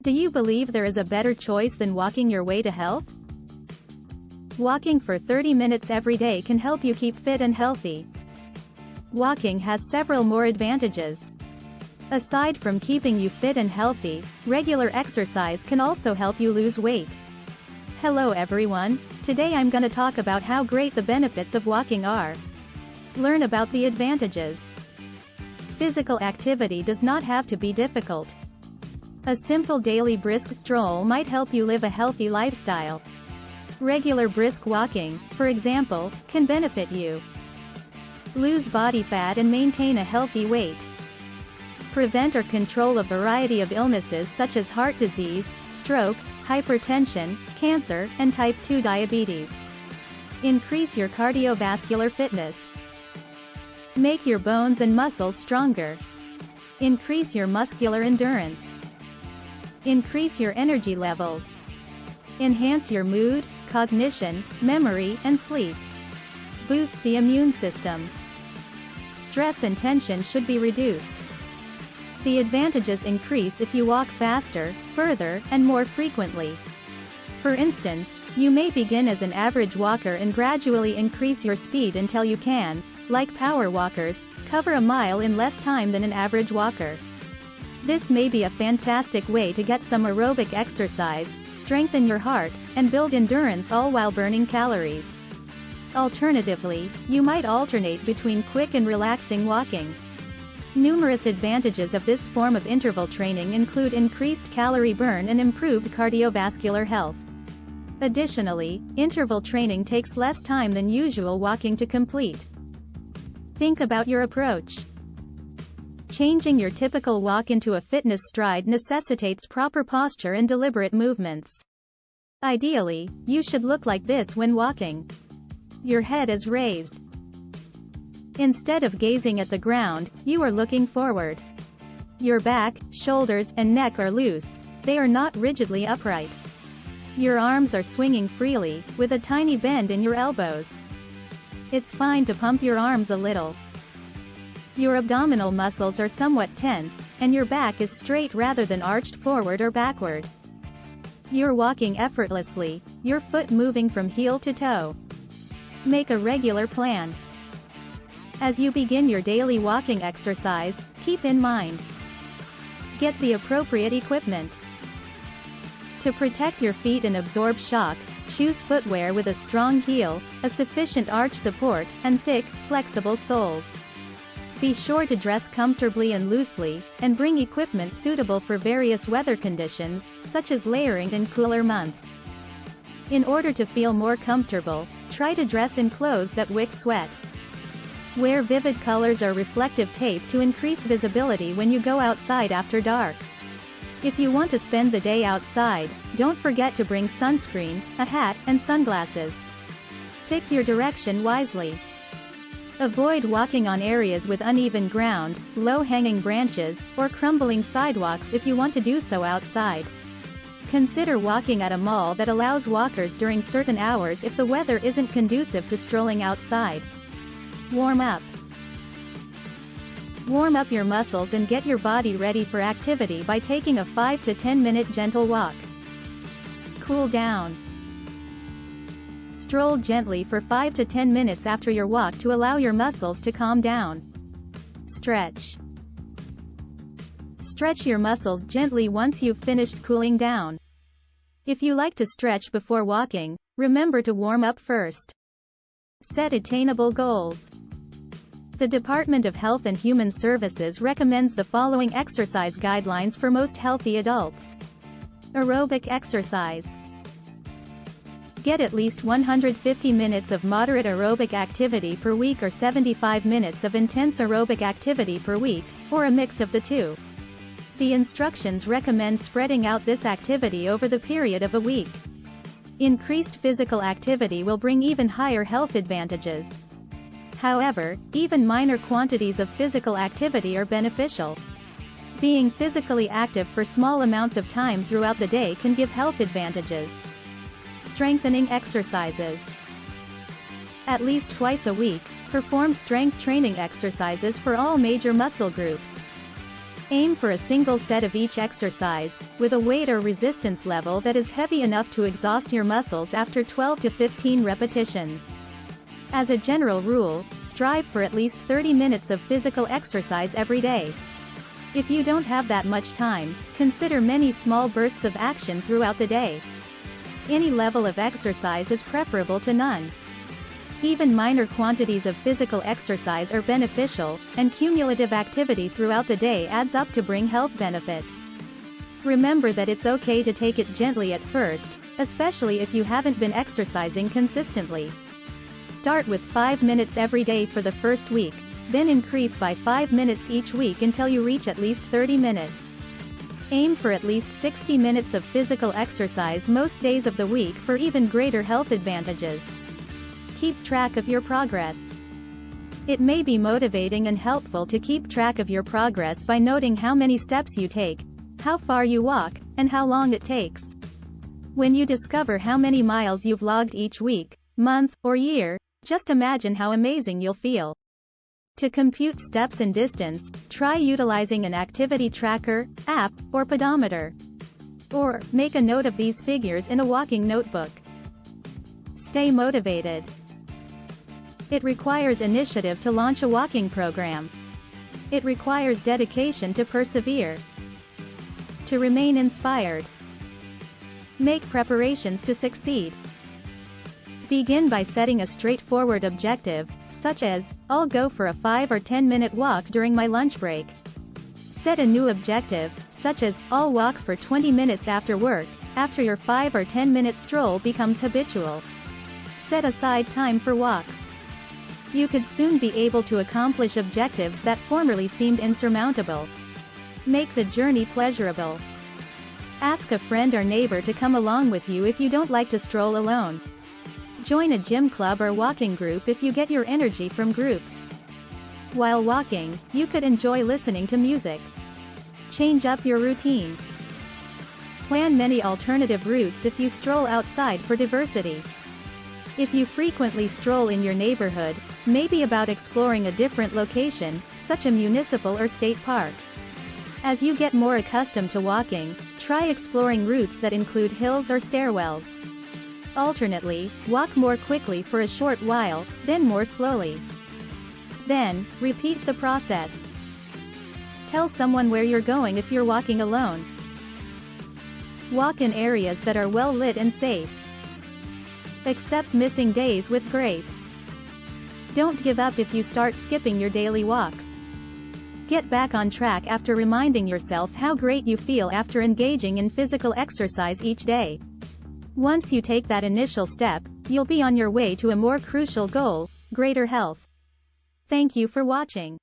Do you believe there is a better choice than walking your way to health? Walking for 30 minutes every day can help you keep fit and healthy. Walking has several more advantages. Aside from keeping you fit and healthy, regular exercise can also help you lose weight. Hello everyone, today I'm gonna talk about how great the benefits of walking are. Learn about the advantages. Physical activity does not have to be difficult. A simple daily brisk stroll might help you live a healthy lifestyle. Regular brisk walking, for example, can benefit you. Lose body fat and maintain a healthy weight. Prevent or control a variety of illnesses such as heart disease, stroke, hypertension, cancer, and type 2 diabetes. Increase your cardiovascular fitness. Make your bones and muscles stronger. Increase your muscular endurance. Increase your energy levels. Enhance your mood, cognition, memory, and sleep. Boost the immune system. Stress and tension should be reduced. The advantages increase if you walk faster, further, and more frequently. For instance, you may begin as an average walker and gradually increase your speed until you can, like power walkers, cover a mile in less time than an average walker. This may be a fantastic way to get some aerobic exercise, strengthen your heart, and build endurance all while burning calories. Alternatively, you might alternate between quick and relaxing walking. Numerous advantages of this form of interval training include increased calorie burn and improved cardiovascular health. Additionally, interval training takes less time than usual walking to complete. Think about your approach. Changing your typical walk into a fitness stride necessitates proper posture and deliberate movements. Ideally, you should look like this when walking. Your head is raised. Instead of gazing at the ground, you are looking forward. Your back, shoulders, and neck are loose, they are not rigidly upright. Your arms are swinging freely, with a tiny bend in your elbows. It's fine to pump your arms a little. Your abdominal muscles are somewhat tense, and your back is straight rather than arched forward or backward. You're walking effortlessly, your foot moving from heel to toe. Make a regular plan. As you begin your daily walking exercise, keep in mind: get the appropriate equipment. To protect your feet and absorb shock, choose footwear with a strong heel, a sufficient arch support, and thick, flexible soles. Be sure to dress comfortably and loosely, and bring equipment suitable for various weather conditions, such as layering in cooler months. In order to feel more comfortable, try to dress in clothes that wick sweat. Wear vivid colors or reflective tape to increase visibility when you go outside after dark. If you want to spend the day outside, don't forget to bring sunscreen, a hat, and sunglasses. Pick your direction wisely. Avoid walking on areas with uneven ground, low-hanging branches, or crumbling sidewalks if you want to do so outside. Consider walking at a mall that allows walkers during certain hours if the weather isn't conducive to strolling outside. Warm up. Warm up your muscles and get your body ready for activity by taking a 5 to 10 minute gentle walk. Cool down. Stroll gently for 5 to 10 minutes after your walk to allow your muscles to calm down. Stretch. Stretch your muscles gently once you've finished cooling down. If you like to stretch before walking, remember to warm up first. Set attainable goals. The Department of Health and Human Services recommends the following exercise guidelines for most healthy adults. Aerobic exercise. Get at least 150 minutes of moderate aerobic activity per week or 75 minutes of intense aerobic activity per week, or a mix of the two. The instructions recommend spreading out this activity over the period of a week. Increased physical activity will bring even higher health advantages. However, even minor quantities of physical activity are beneficial. Being physically active for small amounts of time throughout the day can give health advantages. Strengthening exercises. At least twice a week, perform strength training exercises for all major muscle groups. Aim for a single set of each exercise, with a weight or resistance level that is heavy enough to exhaust your muscles after 12 to 15 repetitions. As a general rule, strive for at least 30 minutes of physical exercise every day. If you don't have that much time, consider many small bursts of action throughout the day. Any level of exercise is preferable to none. Even minor quantities of physical exercise are beneficial, and cumulative activity throughout the day adds up to bring health benefits. Remember that it's okay to take it gently at first, especially if you haven't been exercising consistently. Start with 5 minutes every day for the first week, then increase by 5 minutes each week until you reach at least 30 minutes. Aim for at least 60 minutes of physical exercise most days of the week for even greater health advantages. Keep track of your progress. It may be motivating and helpful to keep track of your progress by noting how many steps you take, how far you walk, and how long it takes. When you discover how many miles you've logged each week, month, or year, just imagine how amazing you'll feel. To compute steps and distance, try utilizing an activity tracker, app, or pedometer. Or, make a note of these figures in a walking notebook. Stay motivated. It requires initiative to launch a walking program. It requires dedication to persevere. To remain inspired. Make preparations to succeed. Begin by setting a straightforward objective, such as, I'll go for a 5 or 10 minute walk during my lunch break. Set a new objective, such as, I'll walk for 20 minutes after work, after your 5 or 10 minute stroll becomes habitual. Set aside time for walks. You could soon be able to accomplish objectives that formerly seemed insurmountable. Make the journey pleasurable. Ask a friend or neighbor to come along with you if you don't like to stroll alone. Join a gym club or walking group if you get your energy from groups. While walking, you could enjoy listening to music. Change up your routine. Plan many alternative routes if you stroll outside for diversity. If you frequently stroll in your neighborhood, maybe about exploring a different location, such a municipal or state park. As you get more accustomed to walking, try exploring routes that include hills or stairwells. Alternately, walk more quickly for a short while, then more slowly. Then, repeat the process. Tell someone where you're going if you're walking alone. Walk in areas that are well lit and safe. Accept missing days with grace. Don't give up if you start skipping your daily walks. Get back on track after reminding yourself how great you feel after engaging in physical exercise each day. Once you take that initial step, you'll be on your way to a more crucial goal, greater health. Thank you for watching.